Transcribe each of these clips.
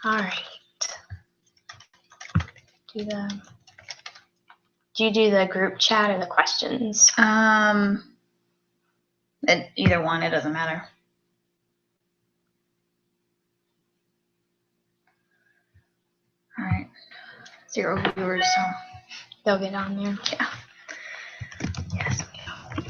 All right. Do you do the group chat or the questions? Either one, it doesn't matter. All right. 0 viewers, so They'll get on there. yeah. Yes. I'm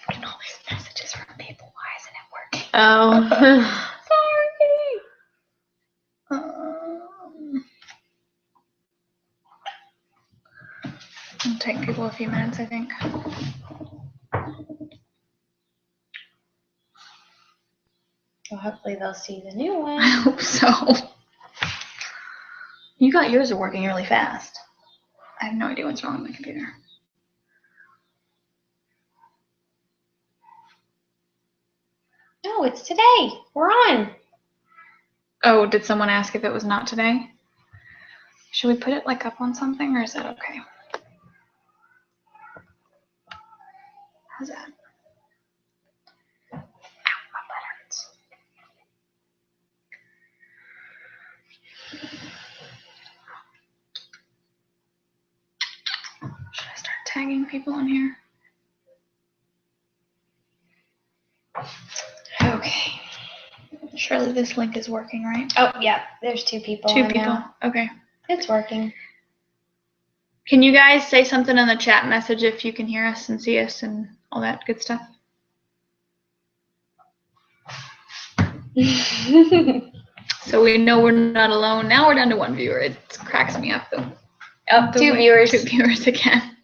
getting all these messages from people. Why isn't it working? Oh. It'll take people a few minutes, I think. Well, hopefully they'll see the new one. I hope so. You got yours working really fast. I have no idea what's wrong with my computer. No, it's today. We're on. Oh, did someone ask if it was not today? Should we put it like up on something, or is that okay? How's that? Ow, my butt hurts. Should I start tagging people in here? Okay. Surely this link is working, right? Oh, yeah. There's 2 people. 2 on people. now. Okay. It's working. Can you guys say something in the chat message if you can hear us and see us and all that good stuff? So we know we're not alone. Now we're down to 1 viewer. It cracks me up though. Oh, 2 viewers. 2 viewers again.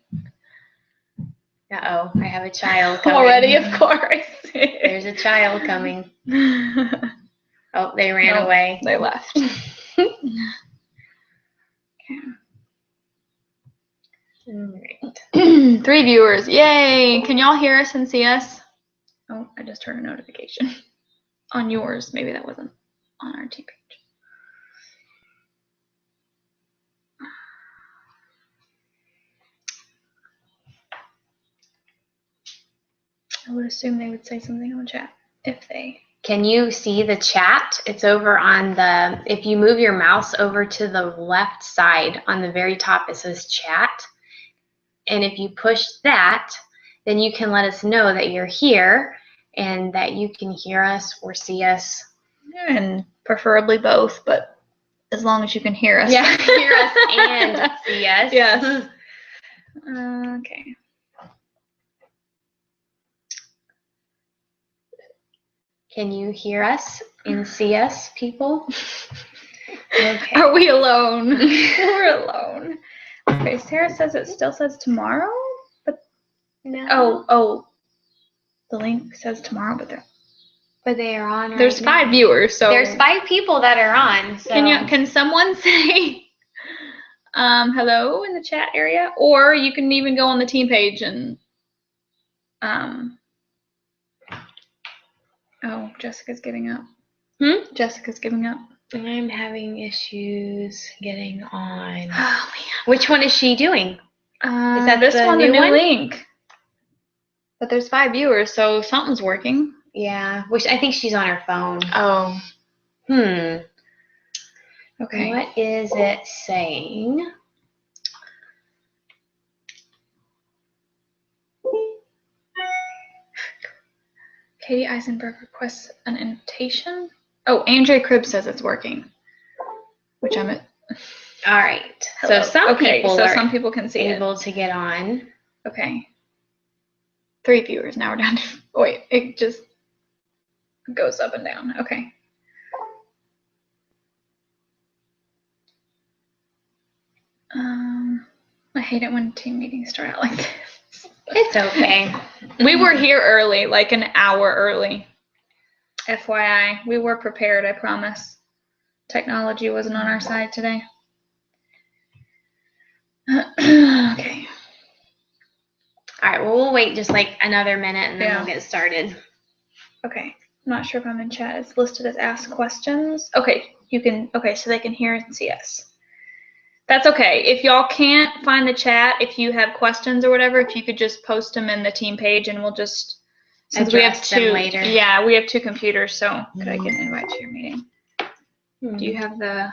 Uh-oh, I have a child coming. Already, of course. There's a child coming. Oh, they ran Nope, away. They left. Okay. All right. 3 viewers. Yay! Can y'all hear us and see us? Oh, I just heard a notification. On yours. Maybe that wasn't on our team page. I would assume they would say something in the chat if they... Can you see the chat? It's over on the, if you move your mouse over to the left side on the very top, it says chat. And if you push that, then you can let us know that you're here and that you can hear us or see us. And preferably both, but as long as you can hear us. Yeah, hear us and see us. Yes. Okay. Can you hear us and see us, people? Okay. Are we alone? We're alone. Okay, Sarah says it still says tomorrow, but No. oh, the link says tomorrow, but they are on. there's right 5 now. viewers, so There's 5 people that are on. So. Can someone say hello in the chat area, or you can even go on the team page and oh, Jessica's giving up. Jessica's giving up. I'm having issues getting on. Oh man. Which one is she doing? Is that this the one, new the new one? link? But there's 5 viewers, so something's working. Yeah, which I think she's on her phone. Oh. Okay. What is it saying? Katie Eisenberg requests an invitation. Oh, Andrea Cribb says it's working, which I'm at. All right. Hello. So some some people can see able to get on. Okay. 3 viewers. Now we're down to. Oh, wait, it just goes up and down. Okay. I hate it when team meetings start out like this. It's okay. We were here early, like an hour early. FYI, we were prepared, I promise. Technology wasn't on our side today. Okay. All right, well, we'll wait just like another minute and then we'll get started. Okay. I'm not sure if I'm in chat. It's listed as ask questions. Okay, you can, okay, so they can hear and see us. That's okay. If y'all can't find the chat, if you have questions or whatever, if you could just post them in the team page and we'll just Since we have address them two, later. yeah, we have two computers, so could I get an invite to your meeting? Do you have the,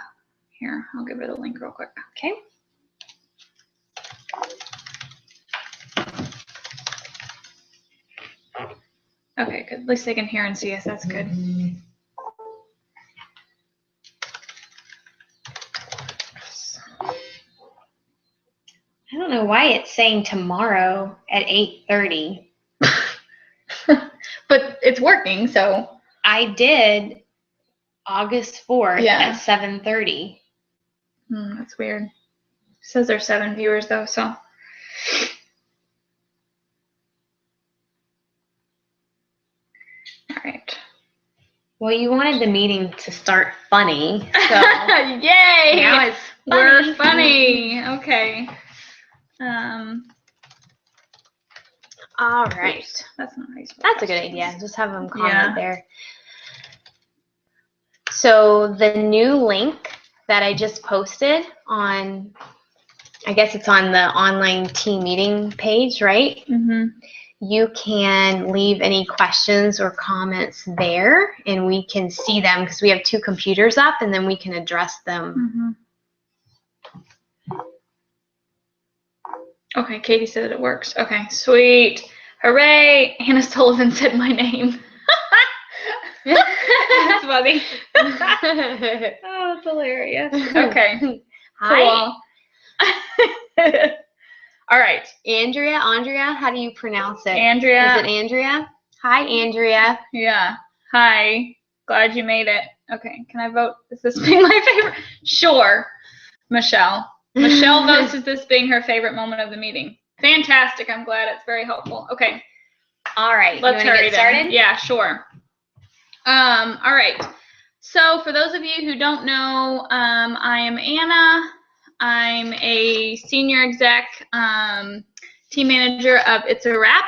here, I'll give her the link real quick. Okay. Okay, good. At least they can hear and see us. That's good. I don't know why it's saying tomorrow at 8:30. But it's working, so. I did August 4th Yeah. at 7:30. That's weird. It says there's 7 viewers though, so. All right. Well, you wanted the meeting to start funny, so Yay! now it's funny. We're funny. Okay. All right. Oops, that's not how you spell That's a good questions. idea. Just have them comment Yeah. there. So the new link that I just posted on, I guess it's on the online team meeting page, right? Mm-hmm. You can leave any questions or comments there, and we can see them because we have two computers up, and then we can address them. Mm-hmm. Okay, Katie said it works. Okay, sweet. Hooray! Hannah Sullivan said my name. That's funny. Oh, it's hilarious. Okay. Hi. Cool. All right. Andrea, how do you pronounce it? Andrea. Is it Andrea? Hi, Andrea. Yeah. Hi. Glad you made it. Okay. Can I vote? Is this being my favorite? Sure. Michelle. Michelle votes as this being her favorite moment of the meeting. Fantastic. I'm glad. It's very helpful. Okay. All right. Let's you wanna hurry get started? then. Yeah, sure. All right. So for those of you who don't know, I am Anna. I'm a senior exec, team manager of It's a Wrap,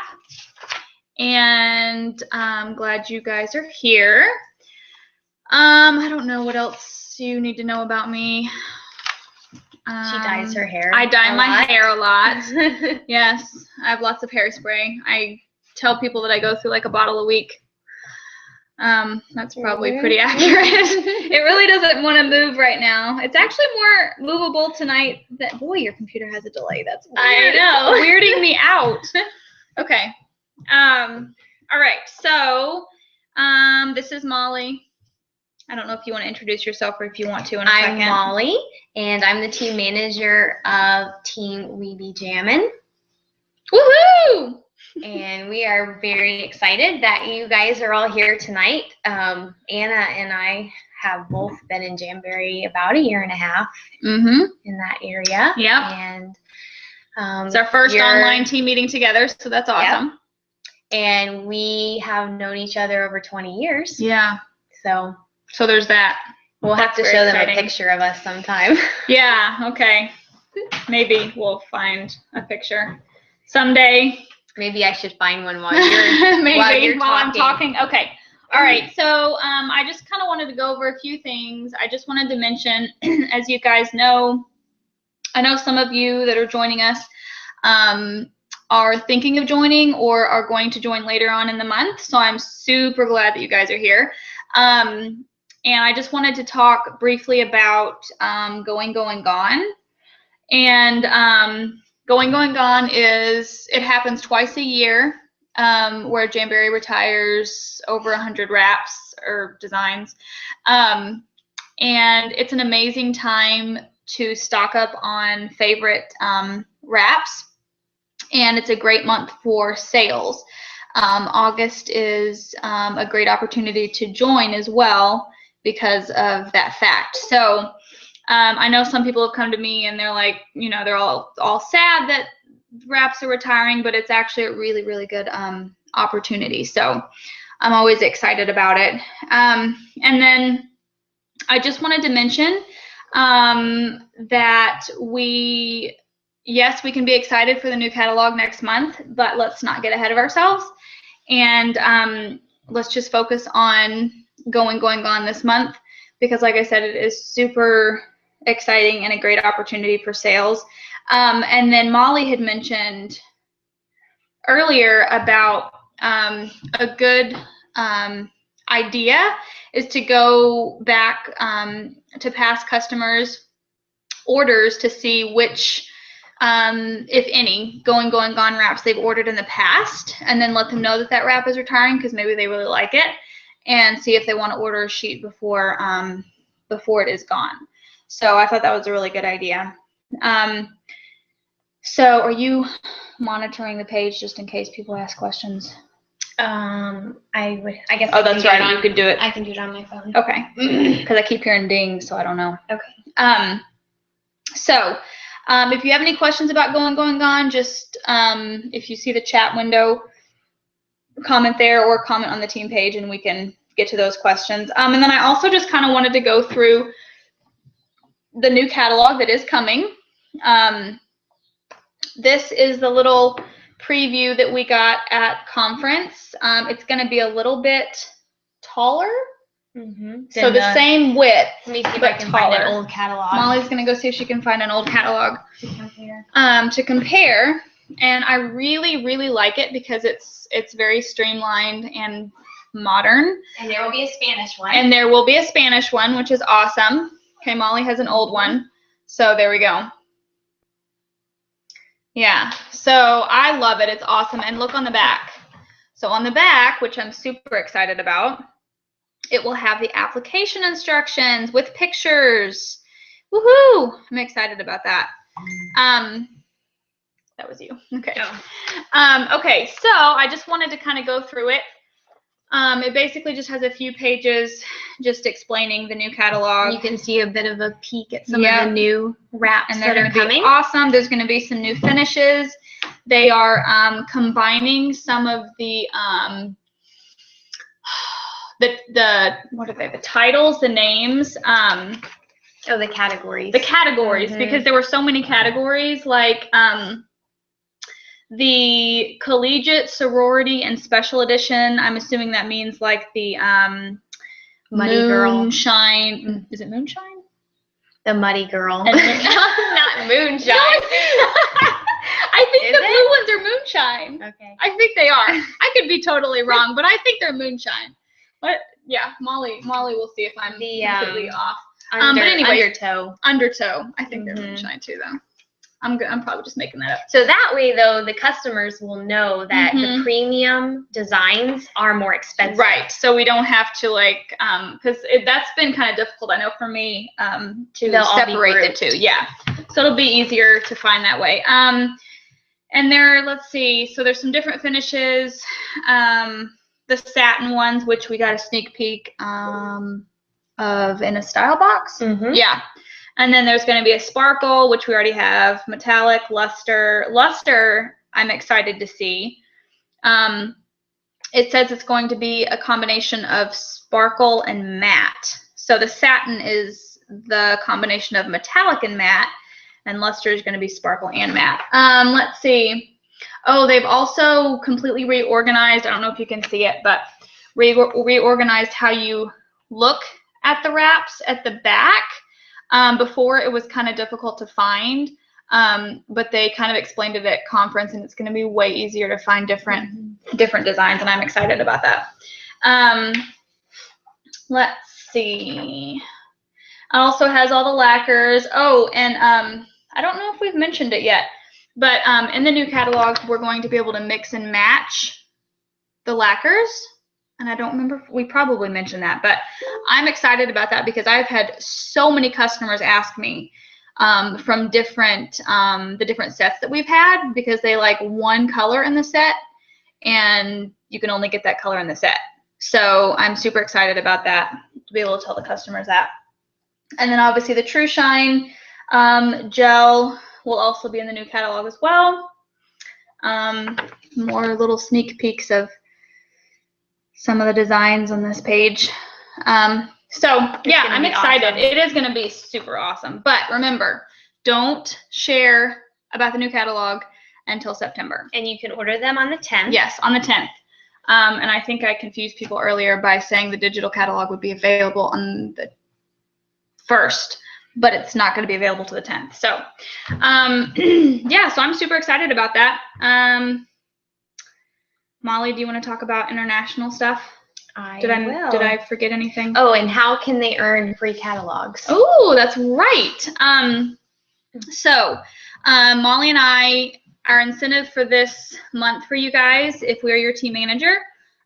and I'm glad you guys are here. I don't know what else you need to know about me. She dyes her hair. I dye my hair a lot. lot. Yes, I have lots of hairspray. I tell people that I go through like a bottle a week. That's probably pretty accurate. It really doesn't want to move right now. It's actually more movable tonight. Boy, your computer has a delay. That's weird. I know. It's weirding me out. Okay. All right. So, this is Molly. I don't know if you want to introduce yourself or if you want to in a second. I'm Molly, and I'm the team manager of Team We Be Jammin'. Woohoo! And we are very excited that you guys are all here tonight. Anna and I have both been in Jamboree about a year and a half in that area. Yep. And it's our first online team meeting together, so that's awesome. Yep. And we have known each other over 20 years. Yeah. So there's that. We'll have to show them a picture of us sometime. Yeah, okay. Maybe we'll find a picture someday. Maybe I should find one while you're while I'm talking. Okay. All right. So I just kind of wanted to go over a few things. I just wanted to mention, as you guys know, I know some of you that are joining us are thinking of joining or are going to join later on in the month. So I'm super glad that you guys are here. And I just wanted to talk briefly about Going, Going, Gone. And Going, Going, Gone it happens twice a year where Jamboree retires over 100 wraps or designs. And it's an amazing time to stock up on favorite wraps. And it's a great month for sales. August is a great opportunity to join as well because of that fact. So I know some people have come to me and they're like, they're all sad that wraps are retiring, but it's actually a really, really good opportunity. So I'm always excited about it. And then I just wanted to mention that yes, we can be excited for the new catalog next month, but let's not get ahead of ourselves. And let's just focus on Going, Going, Gone this month, because like I said, it is super exciting and a great opportunity for sales. And then Molly had mentioned earlier about a good idea is to go back to past customers' orders to see which, if any, Going Gone wraps they've ordered in the past, and then let them know that that wrap is retiring because maybe they really like it, and see if they want to order a sheet before it is gone. So I thought that was a really good idea. So are you monitoring the page just in case people ask questions? I guess. Oh, that's right. You could do it. I can do it on my phone. Okay. Because I keep hearing dings, so I don't know. Okay. So if you have any questions about Going Gone, just if you see the chat window, comment there or comment on the team page, and we can get to those questions. And then I also just kind of wanted to go through the new catalog that is coming. This is the little preview that we got at conference. It's going to be a little bit taller. So the same width, let me see if but I can taller. find an old catalog. Molly's going to go see if she can find an old catalog to compare. And I really, really like it because it's very streamlined and modern. And there will be a Spanish one. And there will be a Spanish one, which is awesome. Okay, Molly has an old one. So there we go. Yeah, so I love it. It's awesome. And look on the back. So on the back, which I'm super excited about, it will have the application instructions with pictures. Woohoo! I'm excited about that. That was you. Okay. Oh. Okay, so I just wanted to kind of go through it. It basically just has a few pages just explaining the new catalog. You can see a bit of a peek at some of the new wraps and they're that are coming. Awesome. There's going to be some new finishes. They are combining some of the what are they? The titles, the names. Oh, the categories. The categories, because there were so many categories, like the collegiate, sorority, and special edition. I'm assuming that means like the Muddy Girl. Moonshine. Is it Moonshine? The Muddy Girl. And not Moonshine. I think the blue ones are Moonshine. Okay. I think they are. I could be totally wrong, but I think they're Moonshine. But yeah, Molly will see if I'm completely off. But anyway, Undertow. I think they're Moonshine too, though. I'm probably just making that up. So that way, though, the customers will know that the premium designs are more expensive. Right. So we don't have to because that's been kind of difficult, I know, for me to separate the two. Yeah. So it'll be easier to find that way. And let's see. So there's some different finishes. The satin ones, which we got a sneak peek of in a style box. Yeah. And then there's going to be a sparkle, which we already have, metallic, luster. Luster, I'm excited to see. It says it's going to be a combination of sparkle and matte. So the satin is the combination of metallic and matte, and luster is going to be sparkle and matte. Let's see. Oh, they've also completely reorganized. I don't know if you can see it, but reorganized how you look at the wraps at the back. Before it was kind of difficult to find, but they kind of explained it at conference, and it's going to be way easier to find different designs, and I'm excited about that. Let's see. It also has all the lacquers. Oh, and I don't know if we've mentioned it yet, but in the new catalog, we're going to be able to mix and match the lacquers. And I don't remember if we probably mentioned that, but I'm excited about that because I've had so many customers ask me from the different sets that we've had, because they like one color in the set and you can only get that color in the set. So I'm super excited about that, to be able to tell the customers that. And then obviously the True Shine gel will also be in the new catalog as well. More little sneak peeks of some of the designs on this page. So yeah, I'm excited. Awesome. It is going to be super awesome. But remember, don't share about the new catalog until September. And you can order them on the 10th. Yes, on the 10th. And I think I confused people earlier by saying the digital catalog would be available on the 1st, but it's not going to be available to the 10th. So yeah, so I'm super excited about that. Molly, do you want to talk about international stuff? Did I forget anything? Oh, and how can they earn free catalogs? Oh, that's right. So Molly and I, our incentive for this month for you guys, if we're your team manager,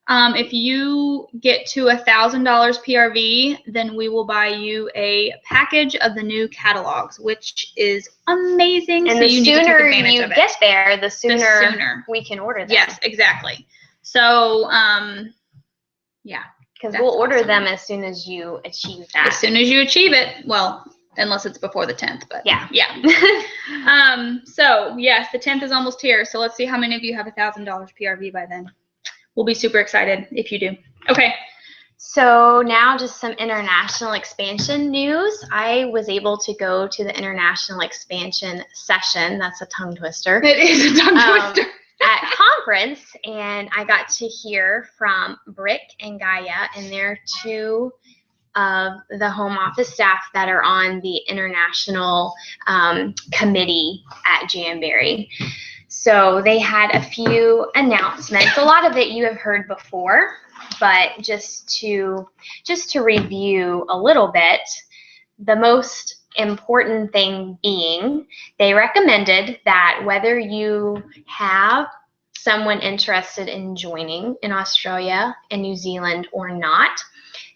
if you get to $1,000 PRV, then we will buy you a package of the new catalogs, which is amazing. And so the you need to take sooner advantage you of it. get there, the sooner we can order them. Yes, exactly. So, yeah. Because we'll order them as soon as you achieve that. As soon as you achieve it. Well, unless it's before the 10th, but yeah. So yes, the 10th is almost here. So let's see how many of you have $1,000 PRV by then. We'll be super excited if you do. Okay. So now just some international expansion news. I was able to go to the international expansion session. That's a tongue twister. It is a tongue twister. At conference, and I got to hear from Brick and Gaia, and they're two of the home office staff that are on the international committee at Jamberry. So they had a few announcements. A lot of it you have heard before, but just to review a little bit, the most important thing being they recommended that whether you have someone interested in joining in Australia and New Zealand or not,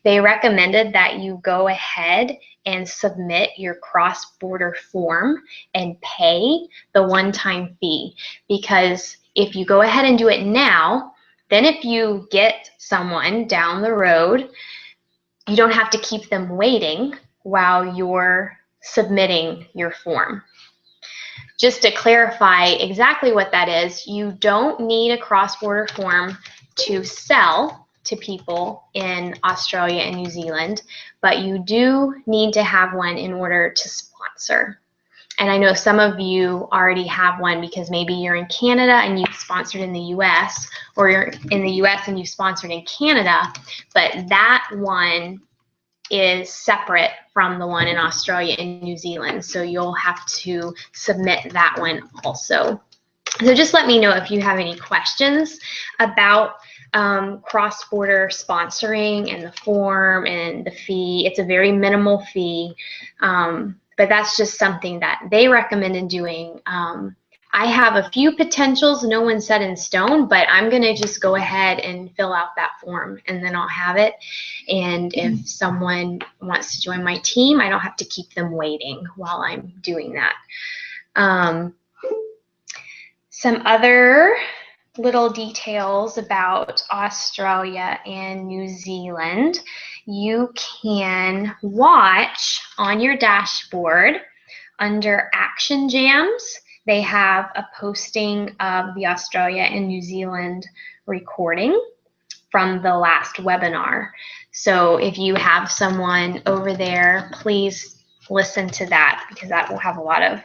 they recommended that you go ahead and submit your cross-border form and pay the one-time fee. Because if you go ahead and do it now, then if you get someone down the road, you don't have to keep them waiting while you're submitting your form. Just to clarify exactly what that is, you don't need a cross-border form to sell to people in Australia and New Zealand, but you do need to have one in order to sponsor. And I know some of you already have one because maybe you're in Canada and you've sponsored in the US, or you're in the US and you've sponsored in Canada, but that one is separate from the one in Australia and New Zealand. So you'll have to submit that one also. So just let me know if you have any questions about cross-border sponsoring and the form and the fee. It's a very minimal fee, but that's just something that they recommended doing. I have a few potentials, no one set in stone, but I'm going to just go ahead and fill out that form and then I'll have it. And if someone wants to join my team, I don't have to keep them waiting while I'm doing that. Some other little details about Australia and New Zealand. You can watch on your dashboard under Action Jams. They have a posting of the Australia and New Zealand recording from the last webinar. So if you have someone over there, please listen to that because that will have a lot of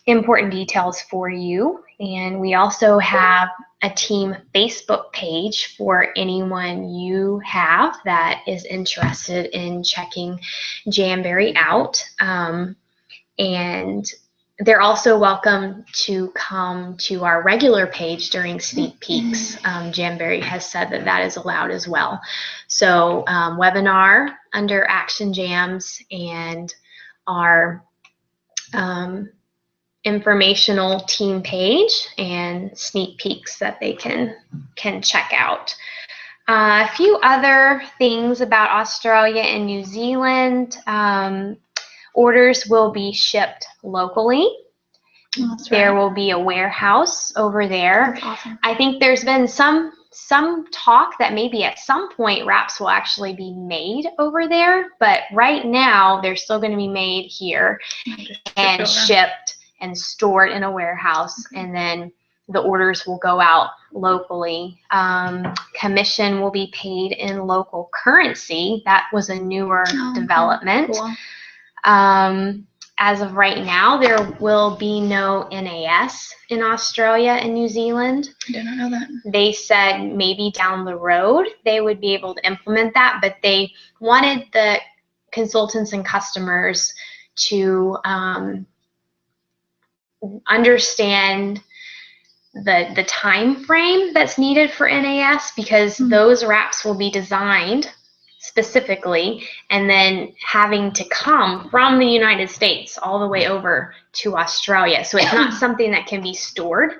important details for you. And we also have a team Facebook page for anyone you have that is interested in checking Jamberry out. And they're also welcome to come to our regular page during sneak peeks. Jamberry has said that that is allowed as well. So webinar under Action Jams and our informational team page and sneak peeks that they can check out. A few other things about Australia and New Zealand. Orders will be shipped locally. That's right. There will be a warehouse over there. That's awesome. I think there's been some talk that maybe at some point wraps will actually be made over there, but right now they're still going to be made here and shipped and stored in a warehouse, and then the orders will go out locally. Commission will be paid in local currency. That was a newer development. Cool. As of right now, there will be no NAS in Australia and New Zealand. I did not know that. They said maybe down the road they would be able to implement that, but they wanted the consultants and customers to understand the time frame that's needed for NAS, because those wraps will be designed specifically and then having to come from the United States all the way over to Australia. So it's not something that can be stored.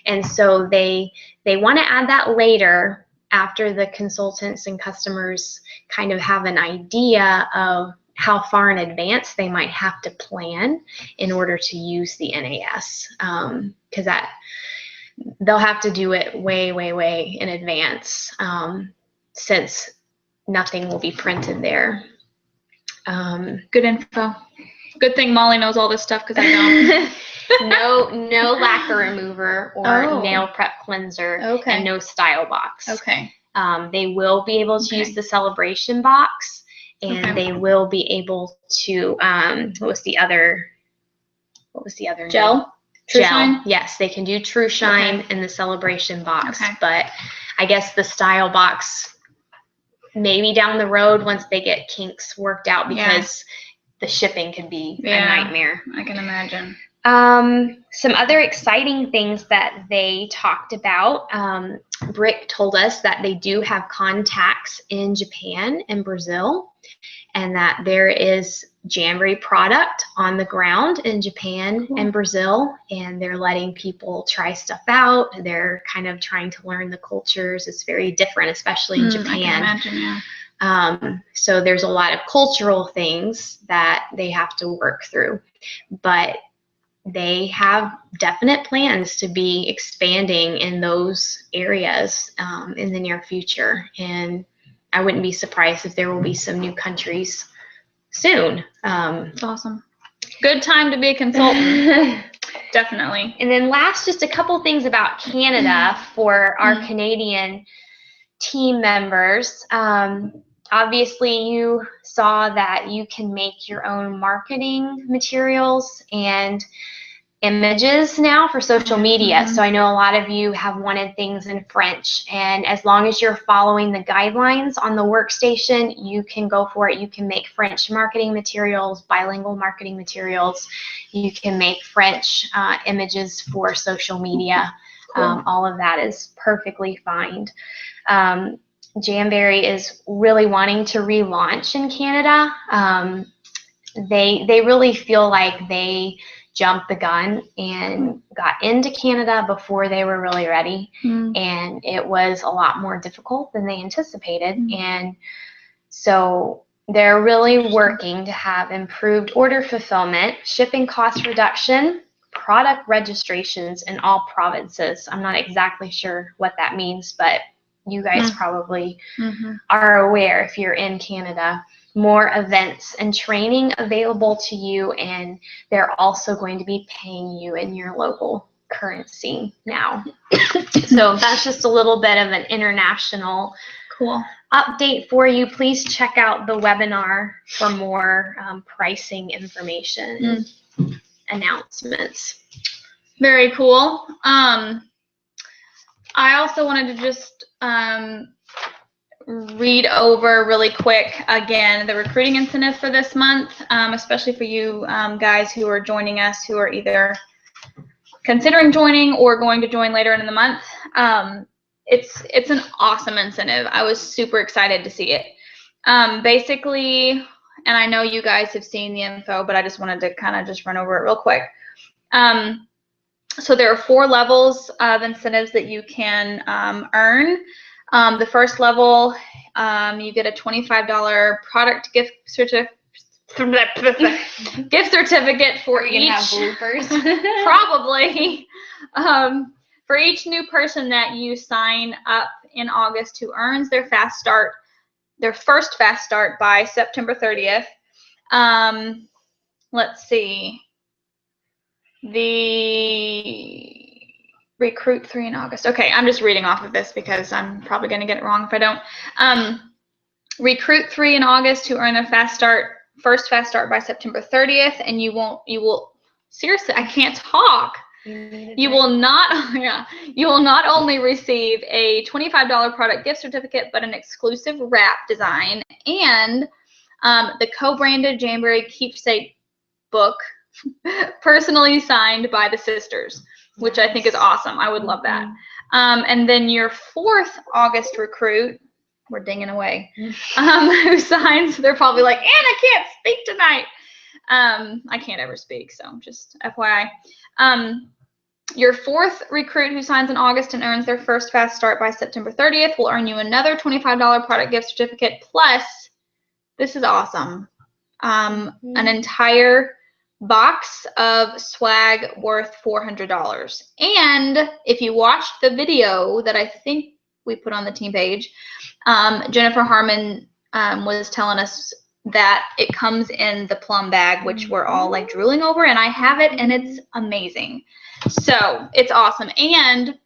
And so they want to add that later, after the consultants and customers kind of have an idea of how far in advance they might have to plan in order to use the NAS, because they'll have to do it way, way, way in advance, since nothing will be printed there. Good info. Good thing Molly knows all this stuff, because I don't. No lacquer remover or nail prep cleanser, and no style box. Okay. They will be able to use the Celebration box, and they will be able to, what was the other gel? Name? True Gel. Shine? Yes, they can do True Shine in the Celebration box, but I guess the style box maybe down the road once they get kinks worked out, because the shipping could be a nightmare. I can imagine. Some other exciting things that they talked about, Brick told us that they do have contacts in Japan and Brazil, and that there is Jamboree product on the ground in Japan and Brazil, and they're letting people try stuff out. They're kind of trying to learn the cultures. It's very different, especially in Japan. I can imagine, so there's a lot of cultural things that they have to work through, but they have definite plans to be expanding in those areas in the near future. And I wouldn't be surprised if there will be some new countries soon. That's awesome. Good time to be a consultant. Definitely. And then last, just a couple things about Canada for our Canadian team members. Obviously, you saw that you can make your own marketing materials and images now for social media. So I know a lot of you have wanted things in French, and as long as you're following the guidelines on the workstation, you can go for it. You can make French marketing materials, bilingual marketing materials. You can make French images for social media. All of that is perfectly fine. Jamberry is really wanting to relaunch in Canada. They really feel like they jumped the gun and got into Canada before they were really ready, and it was a lot more difficult than they anticipated. And so they're really working to have improved order fulfillment, shipping cost reduction, product registrations in all provinces. I'm not exactly sure what that means, but you guys probably are aware if you're in Canada. More events and training available to you, and they're also going to be paying you in your local currency now. So that's just a little bit of an international update for you. Please check out the webinar for more pricing information and announcements. Very cool. I also wanted to just read over really quick again the recruiting incentive for this month, especially for you guys who are joining us, who are either considering joining or going to join later in the month. It's an awesome incentive. I was super excited to see it. Basically, and I know you guys have seen the info, but I just wanted to kind of just run over it real quick. So there are 4 levels of incentives that you can earn. The first level, you get a $25 product gift certificate for each. Have bloopers. Probably. For each new person that you sign up in August who earns their first fast start by September 30th. Let's see. The Recruit 3 in August. Okay, I'm just reading off of this because I'm probably going to get it wrong if I don't. Recruit 3 in August to earn their first fast start by September 30th, and you will seriously, I can't talk. You will not only receive a $25 product gift certificate, but an exclusive wrap design and the co-branded Jamberry keepsake book personally signed by the sisters. which I think is awesome. I would love that. And then your 4th August recruit, we're dinging away, who signs, they're probably like, Anna can't speak tonight. I can't ever speak, so just FYI. Your 4th recruit who signs in August and earns their first fast start by September 30th will earn you another $25 product gift certificate, plus, this is awesome, an entire box of swag worth $400. And if you watched the video that I think we put on the team page, Jennifer Harmon was telling us that it comes in the plum bag, which we're all like drooling over, and I have it, and it's amazing. So it's awesome. And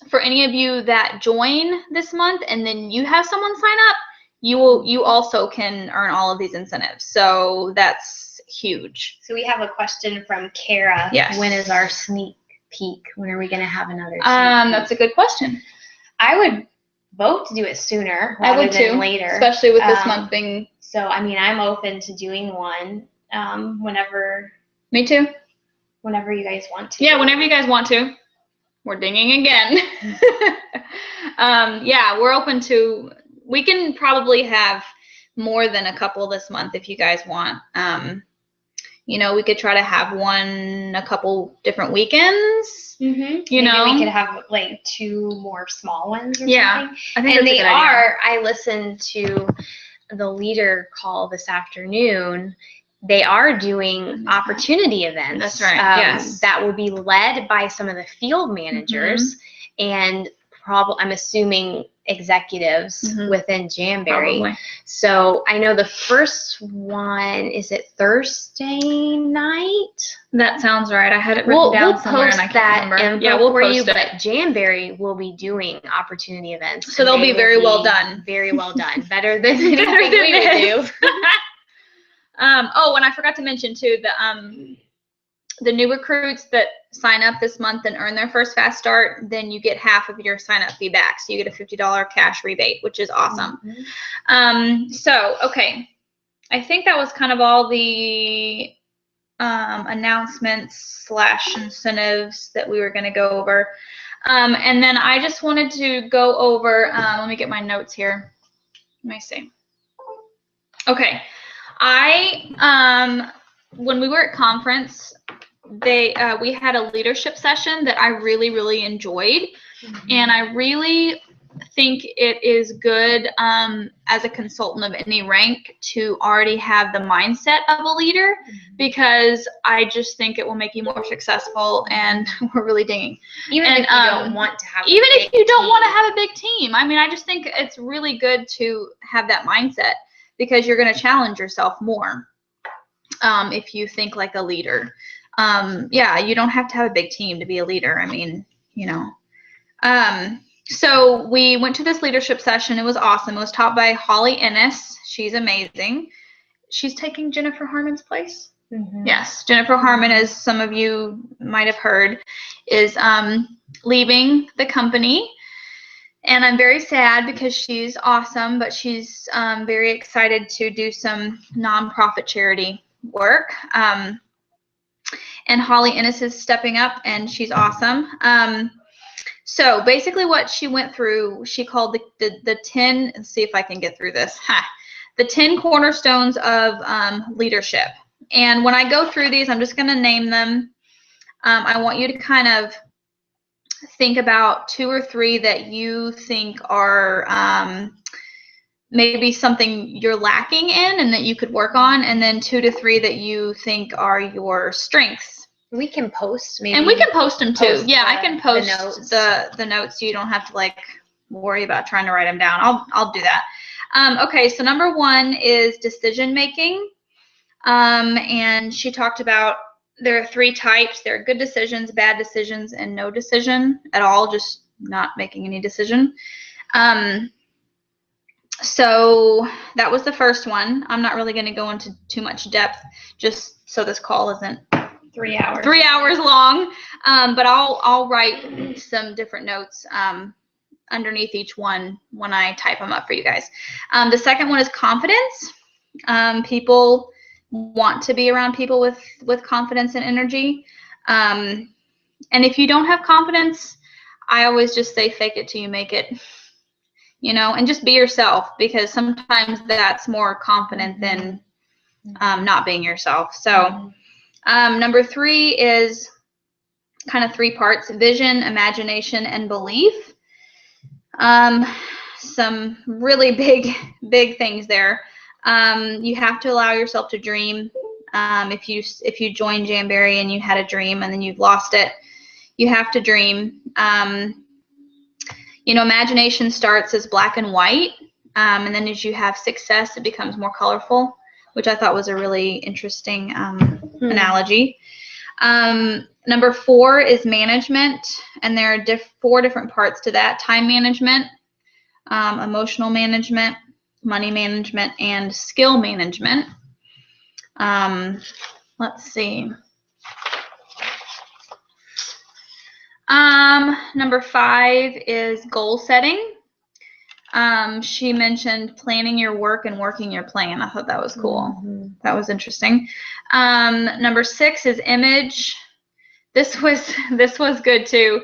for any of you that join this month and then you have someone sign up, you also can earn all of these incentives. So that's huge. So we have a question from Kara. Yes. When is our sneak peek? When are we going to have another sneak peek? That's a good question. I would vote to do it sooner I rather would than too, later. especially with this month being. So, I mean, I'm open to doing one whenever. Me too. Whenever you guys want to. Yeah, whenever you guys want to. We're dinging again. Yeah, we're open to, we can probably have more than a couple this month if you guys want. You know, we could try to have one a couple different weekends. You Maybe know, we could have like 2 more small ones or something. I think and that's they a good idea. I listened to the leader call this afternoon. They are doing opportunity events. That's right. Yes. That will be led by some of the field managers and I'm assuming executives within Jamberry. Probably. So I know the first one, is it Thursday night? That sounds right. I had it written down somewhere and I can't remember. Yeah, we'll post it. But Jamberry will be doing opportunity events. So they'll be very well done. Very well done. Better than anything we would do. Oh, and I forgot to mention too, the new recruits that sign up this month and earn their first fast start, then you get half of your sign up fee back. So you get a $50 cash rebate, which is awesome. So, okay. I think that was kind of all the announcements / incentives that we were going to go over. And then I just wanted to go over, let me get my notes here. Let me see. Okay. When we were at conference, we had a leadership session that I really, really enjoyed. And I really think it is good as a consultant of any rank to already have the mindset of a leader, because I just think it will make you more successful, and we're really dinging. Even if you don't want to have a big team. I mean, I just think it's really good to have that mindset, because you're going to challenge yourself more if you think like a leader. Yeah, you don't have to have a big team to be a leader. I mean, you know. So we went to this leadership session. It was awesome. It was taught by Holly Ennis. She's amazing. She's taking Jennifer Harmon's place. Yes, Jennifer Harmon, as some of you might have heard, is leaving the company. And I'm very sad because she's awesome, but she's very excited to do some nonprofit charity work. And Holly Ennis is stepping up, and she's awesome. So basically what she went through, she called the 10, let's see if I can get through this, the 10 cornerstones of leadership. And when I go through these, I'm just going to name them. I want you to kind of think about 2 or 3 that you think are maybe something you're lacking in and that you could work on, and then 2 to 3 that you think are your strengths. We can post maybe. And we can post them too. Yeah, I can post the notes. So you don't have to like worry about trying to write them down. I'll do that. Okay, so number 1 is decision making. And she talked about there are 3 types. There are good decisions, bad decisions, and no decision at all, just not making any decision. So that was the first one. I'm not really going to go into too much depth, just so this call isn't 3 hours. 3 hours long. But I'll write some different notes underneath each one when I type them up for you guys. The second one is confidence. People want to be around people with confidence and energy. And if you don't have confidence, I always just say fake it till you make it, you know, and just be yourself, because sometimes that's more confident than not being yourself. So number 3 is kind of 3 parts: vision, imagination, and belief. Some really big things there. You have to allow yourself to dream. If you joined Jamberry and you had a dream and then you've lost it, you have to dream. You know, imagination starts as black and white, and then as you have success, it becomes more colorful, which I thought was a really interesting analogy. Number 4 is management, and there are 4 different parts to that: time management, emotional management, money management, and skill management. Let's see. Number 5 is goal setting. She mentioned planning your work and working your plan. I thought that was cool. That was interesting. Number 6 is image. This was good too.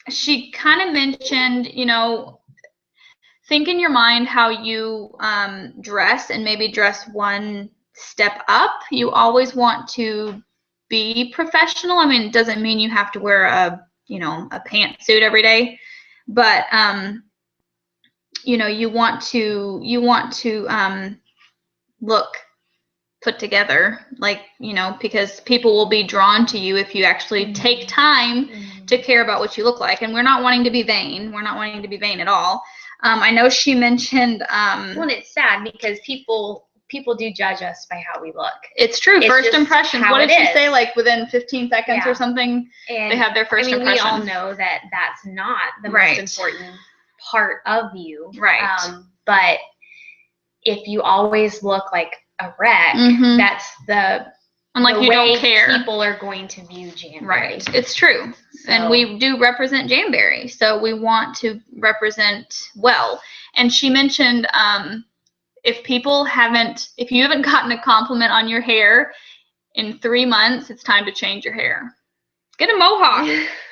She kind of mentioned, you know, think in your mind how you dress, and maybe dress one step up. You always want to be professional. I mean, it doesn't mean you have to wear a pantsuit every day, but you know, you want to look put together, like, you know, because people will be drawn to you if you actually take time to care about what you look like. And we're not wanting to be vain. We're not wanting to be vain at all. I know she mentioned well, it's sad because people do judge us by how we look. It's true. First impressions. What did she say? Like within 15 seconds or something, and they have their first impression. We all know that that's not the most important part of you. Right. But if you always look like a wreck, that's the you don't care. People are going to view Jamberry. Right. It's true. So. And we do represent Jamberry, so we want to represent well. And she mentioned if you haven't gotten a compliment on your hair in 3 months, it's time to change your hair. Get a mohawk.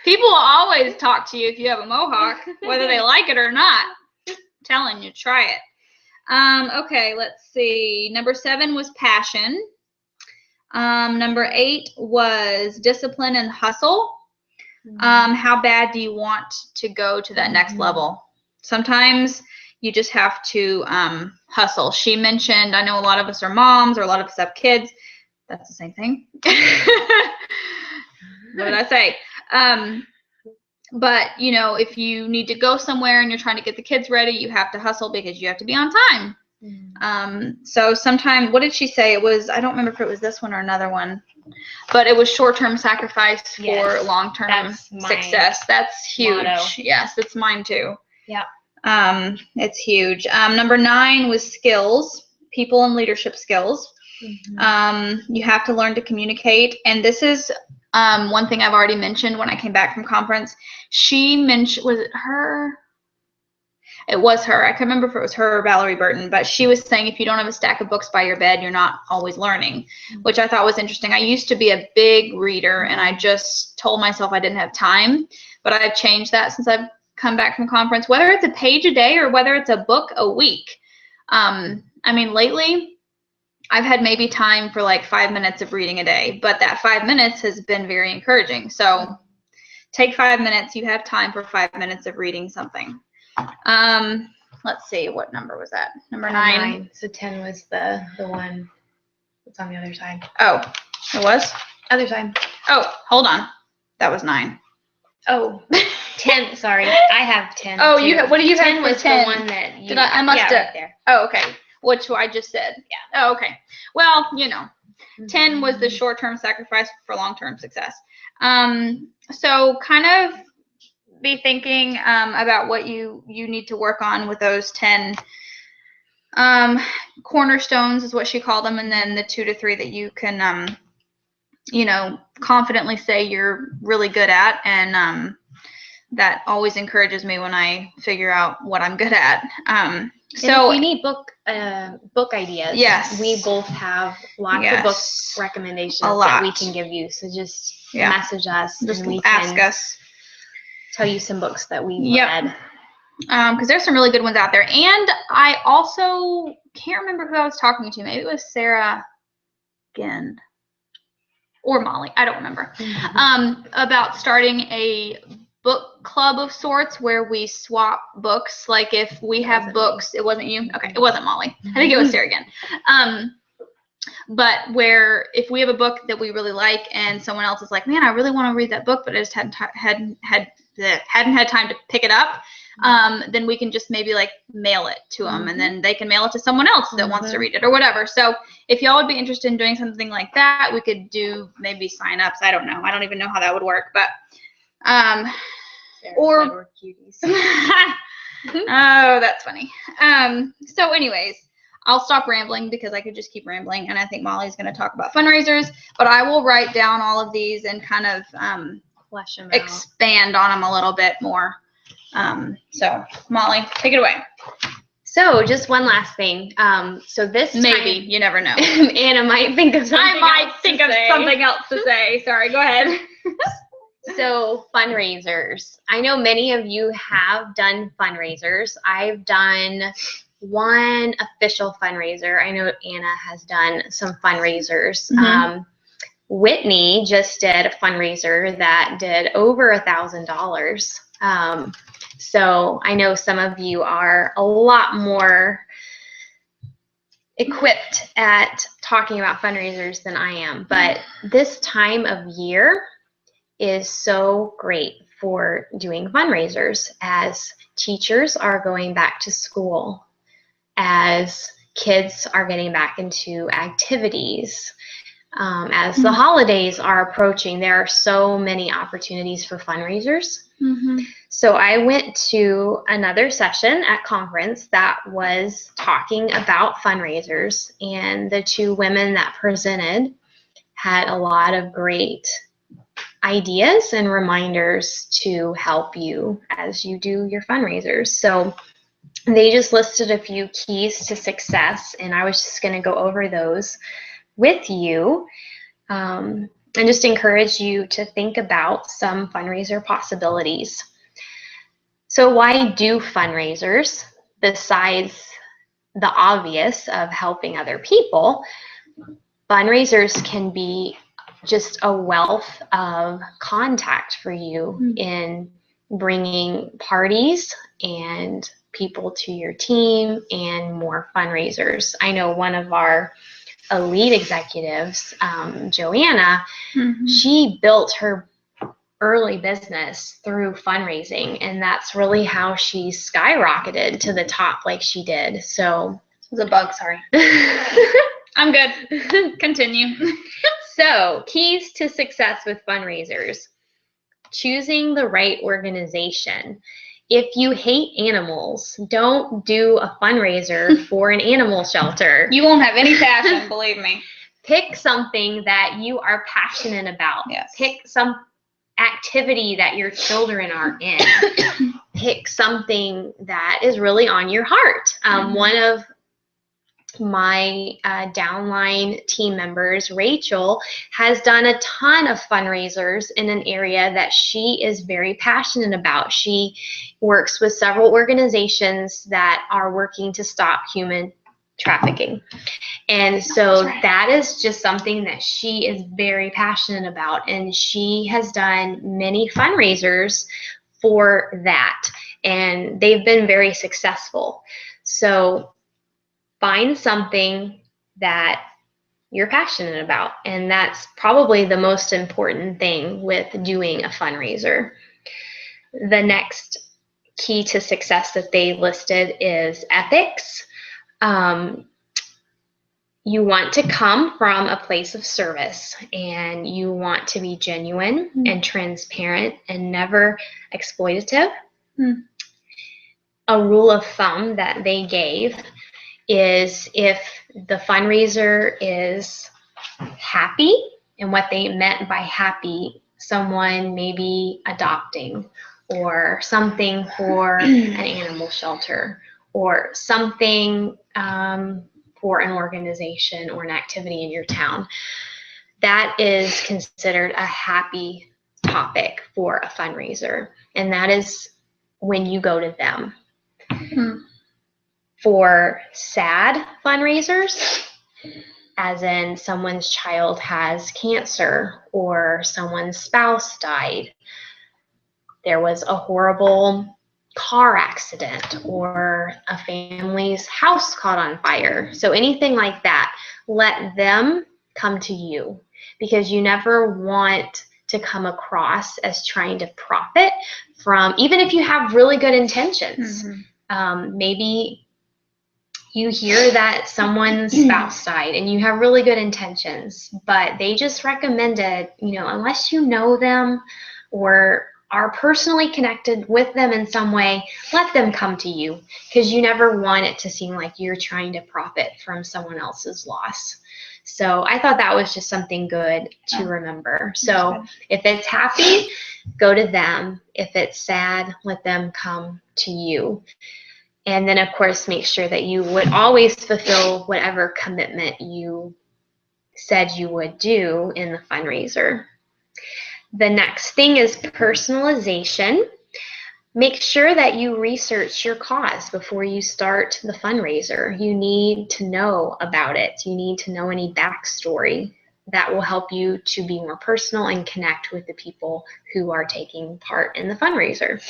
People will always talk to you if you have a mohawk, whether they like it or not. I'm telling you, try it. Okay, let's see. Number 7 was passion. Number 8 was discipline and hustle. How bad do you want to go to that next level? Sometimes you just have to hustle. She mentioned, I know a lot of us are moms, or a lot of us have kids. That's the same thing. What did I say? But, you know, if you need to go somewhere and you're trying to get the kids ready, you have to hustle because you have to be on time. So sometimes, what did she say? It was, I don't remember if it was this one or another one, but it was short-term sacrifice for long-term success. That's huge. Motto. Yes, it's mine too. Yeah. It's huge. Number 9 was skills, people and leadership skills. You have to learn to communicate. And this is one thing I've already mentioned when I came back from conference. She mentioned, was it her? It was her. I can't remember if it was her or Valerie Burton, but she was saying if you don't have a stack of books by your bed, you're not always learning, which I thought was interesting. I used to be a big reader, and I just told myself I didn't have time, but I've changed that since I've come back from conference, whether it's a page a day or whether it's a book a week. I mean, lately I've had maybe time for like 5 minutes of reading a day, but that 5 minutes has been very encouraging. So take 5 minutes. You have time for 5 minutes of reading something. Let's see, what number was that? Number 9. So 10 was the one that's on the other side. Oh, it was? Other side. Oh, hold on. That was 9. Oh, 10. Sorry, I have 10. Oh, you have, what do you have? 10 was 10. The one that you. Did I must have. Right there. Oh, okay. Which I just said. Yeah. Oh, okay. Well, you know, 10 was the short-term sacrifice for long-term success. So kind of be thinking about what you need to work on with those 10 cornerstones is what she called them, and then the 2 to 3 that you can you know, confidently say you're really good at, and that always encourages me when I figure out what I'm good at. So if you need book ideas, yes, we both have lots of book recommendations that we can give you. So just message us, just and we ask can us. Tell you some books that we read. Because there's some really good ones out there. And I also can't remember who I was talking to. Maybe it was Sarah Ginn or Molly. I don't remember. About starting a book club of sorts where we swap books. Like if we have books, it wasn't you? Okay, it wasn't Molly. I think it was Sarah Ginn. But where if we have a book that we really like and someone else is like, man, I really want to read that book, but I just hadn't had time to pick it up, then we can just maybe like mail it to them, and then they can mail it to someone else that wants to read it or whatever. So if y'all would be interested in doing something like that, we could do maybe sign-ups. I don't know. I don't even know how that would work, but or cuties. Oh, that's funny. So anyways, I'll stop rambling because I could just keep rambling, and I think Molly's going to talk about fundraisers, but I will write down all of these and kind of flesh them expand on them a little bit more. So Molly, take it away. So just one last thing. So this maybe you never know. Anna might think of something. I might think of something else to say. Sorry, go ahead. So fundraisers. I know many of you have done fundraisers. I've done one official fundraiser. I know Anna has done some fundraisers. Whitney just did a fundraiser that did over $1,000. So I know some of you are a lot more equipped at talking about fundraisers than I am, but this time of year is so great for doing fundraisers as teachers are going back to school, as kids are getting back into activities, as the holidays are approaching. There are so many opportunities for fundraisers. So I went to another session at conference that was talking about fundraisers, and the two women that presented had a lot of great ideas and reminders to help you as you do your fundraisers. So they just listed a few keys to success, and I was just going to go over those with you and just encourage you to think about some fundraiser possibilities. So why do fundraisers besides the obvious of helping other people? Fundraisers can be just a wealth of contact for you in bringing parties and people to your team and more fundraisers. I know one of our elite executives, Joanna, she built her early business through fundraising, and that's really how she skyrocketed to the top like she did. So it was a bug, sorry. I'm good. Continue. So, keys to success with fundraisers. Choosing the right organization. If you hate animals, don't do a fundraiser for an animal shelter. You won't have any passion, believe me. Pick something that you are passionate about. Yes. Pick some activity that your children are in. Pick something that is really on your heart. One of my downline team members, Rachel, has done a ton of fundraisers in an area that she is very passionate about. She works with several organizations that are working to stop human trafficking. And so that is just something that she is very passionate about. And she has done many fundraisers for that. And they've been very successful. So find something that you're passionate about. And that's probably the most important thing with doing a fundraiser. The next key to success that they listed is ethics. You want to come from a place of service, and you want to be genuine and transparent and never exploitative. A rule of thumb that they gave is if the fundraiser is happy, and what they meant by happy, someone maybe adopting or something for an animal shelter, or something for an organization or an activity in your town. That is considered a happy topic for a fundraiser, and that is when you go to them. For sad fundraisers, as in someone's child has cancer or someone's spouse died, there was a horrible car accident, or a family's house caught on fire. So anything like that, let them come to you, because you never want to come across as trying to profit from, even if you have really good intentions. Maybe you hear that someone's spouse died and you have really good intentions, but they just recommended, unless you know them or are personally connected with them in some way, let them come to you, because you never want it to seem like you're trying to profit from someone else's loss. So I thought that was just something good to remember. So if it's happy, go to them. If it's sad, let them come to you. And then, of course, make sure that you would always fulfill whatever commitment you said you would do in the fundraiser. The next thing is personalization. Make sure that you research your cause before you start the fundraiser. You need to know about it. You need to know any backstory that will help you to be more personal and connect with the people who are taking part in the fundraiser.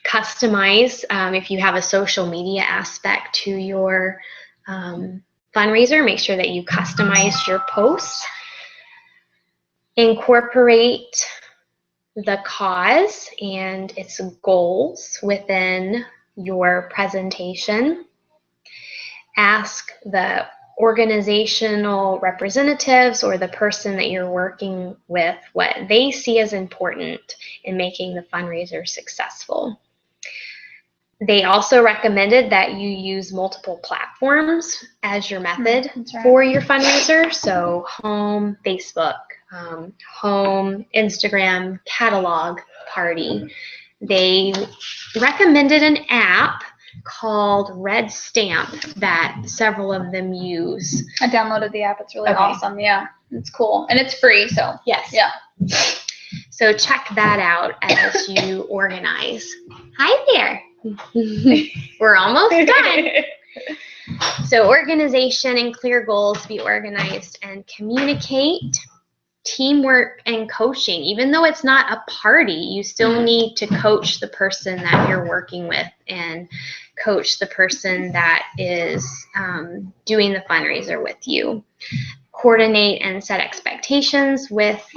Customize, if you have a social media aspect to your fundraiser, make sure that you customize your posts. Incorporate the cause and its goals within your presentation. Ask the organizational representatives or the person that you're working with what they see as important in making the fundraiser successful. They also recommended that you use multiple platforms as your method for your fundraiser. So home, Facebook, home, Instagram, catalog, party. They recommended an app called Red Stamp that several of them use. I downloaded the app. It's really awesome. Yeah, it's cool. And it's free, so. Yes. Yeah. So check that out as you organize. Hi there. We're almost done. So organization and clear goals, be organized and communicate. Teamwork and coaching. Even though it's not a party, you still need to coach the person that you're working with and coach the person that is doing the fundraiser with you. Coordinate and set expectations with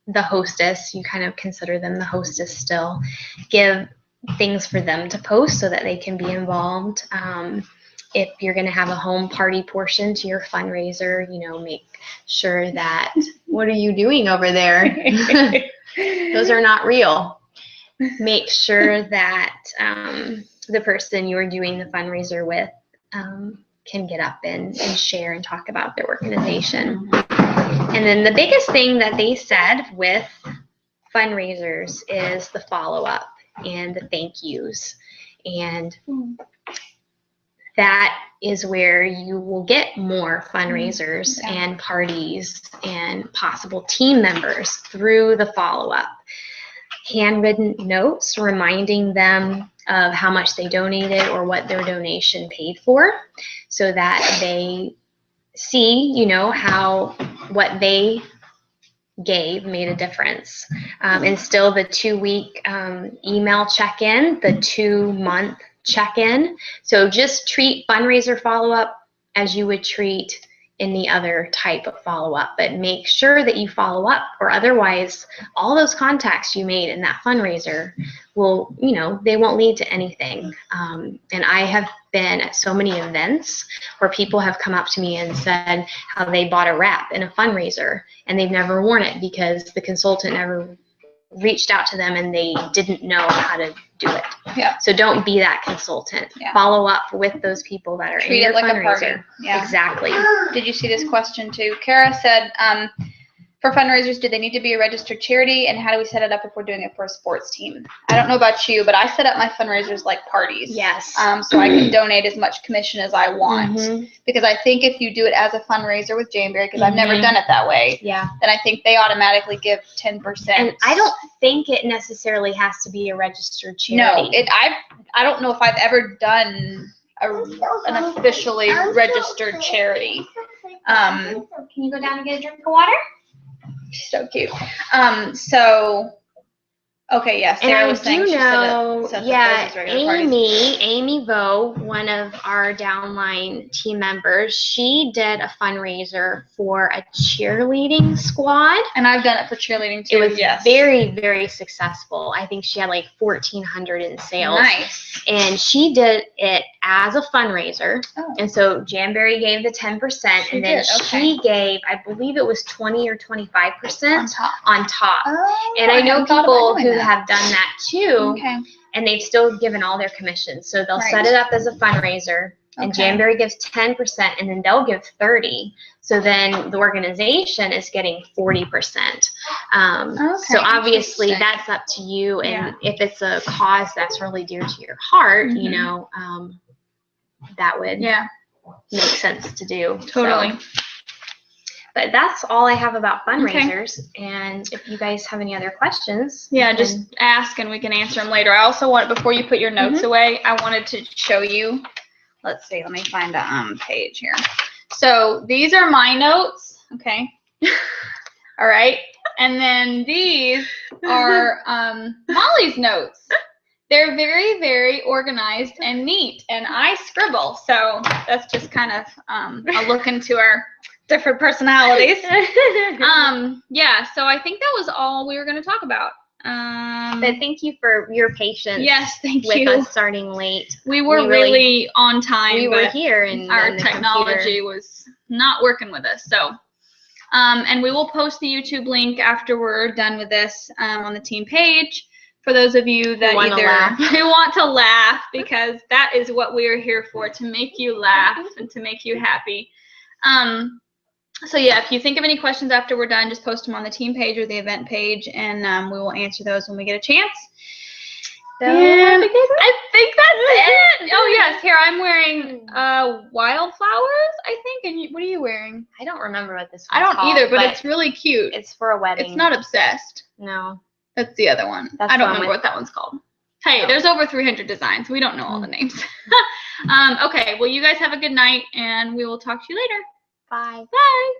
the hostess. You kind of consider them the hostess still. Give things for them to post so that they can be involved. If you're going to have a home party portion to your fundraiser, make sure that, what are you doing over there? Those are not real. Make sure that the person you're doing the fundraiser with can get up and share and talk about their organization. And then the biggest thing that they said with fundraisers is the follow-up and the thank yous. And that is where you will get more fundraisers and parties and possible team members through the follow-up. Handwritten notes reminding them of how much they donated or what their donation paid for, so that they see, how what they gave made a difference. And still the 2-week email check-in, the 2-month check-in. So just treat fundraiser follow-up as you would treat any other type of follow-up, but make sure that you follow up, or otherwise all those contacts you made in that fundraiser will, they won't lead to anything. And I have been at so many events where people have come up to me and said how they bought a wrap in a fundraiser and they've never worn it because the consultant never reached out to them and they didn't know how to do it. Yeah. So don't be that consultant. Yeah. Follow up with those people that are Treat in your it like fundraiser. a party. Yeah. Exactly. Did you see this question too? Kara said, For fundraisers, do they need to be a registered charity? And how do we set it up if we're doing it for a sports team? I don't know about you, but I set up my fundraisers like parties. Yes. So I can donate as much commission as I want. Mm-hmm. Because I think if you do it as a fundraiser with Janeberry, because I've never done it that way, Yeah. then I think they automatically give 10%. And I don't think it necessarily has to be a registered charity. No, I don't know if I've ever done an officially registered charity. Can you go down and get a drink of water? So cute. Okay, yeah, Sarah was saying she set yeah, Amy Amy Vo, one of our downline team members, she did a fundraiser for a cheerleading squad. And I've done it for cheerleading too. It was very, very successful. I think she had like 1,400 in sales. Nice. And she did it as a fundraiser. Oh. And so Janeberry gave the 10%, and then she gave, I believe it was 20 or 25% on top. Oh, and I know people who have done that too, okay. and they've still given all their commissions. So they'll set it up as a fundraiser, and Janeberry gives 10%, and then they'll give 30%. So then the organization is getting 40%. So obviously that's up to you, and if it's a cause that's really dear to your heart, you know, that would make sense to do. Totally. So. But that's all I have about fundraisers. And if you guys have any other questions, just ask and we can answer them later. I also want, before you put your notes away, I wanted to show you. Let's see. Let me find a page here. So these are my notes. Okay. All right. And then these are Molly's notes. They're very, very organized and neat, and I scribble. So that's just kind of a look into our different personalities. Yeah, so I think that was all we were going to talk about. But thank you for your patience. Yes, thank you. With us starting late. We were really on time. We were here, and our technology was not working with us. So, and we will post the YouTube link after we're done with this on the team page. For those of you that who want to laugh, because that is what we are here for, to make you laugh and to make you happy. So yeah, if you think of any questions after we're done, just post them on the team page or the event page, and we will answer those when we get a chance. So I think that's it. Oh yes, here I'm wearing wildflowers, I think. And what are you wearing? I don't remember what this one's I don't called, either, but it's really cute. It's for a wedding. It's not Obsessed. No. That's the other one. I don't remember what that one's called. Hey, there's over 300 designs. We don't know all the names. Okay, well, you guys have a good night, and we will talk to you later. Bye. Bye.